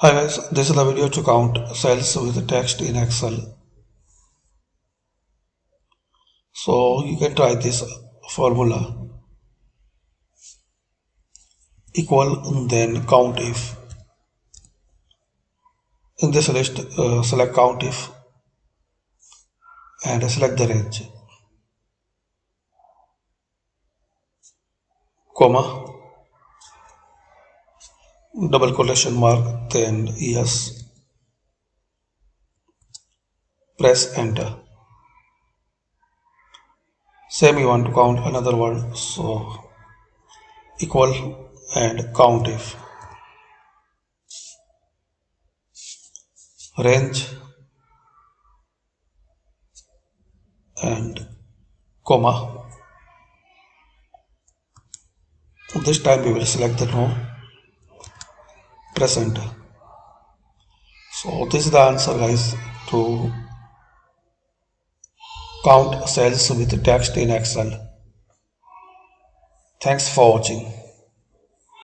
Hi guys, this is the video to count cells with text in Excel. So you can try this formula equal then count if. In this list, select count if and select the range, comma, double quotation mark, then yes, press enter. Same you want to count another word, so equal and count if, range and comma. This time we will select the no, press enter. So this is the answer guys to count cells with text in Excel. Thanks for watching.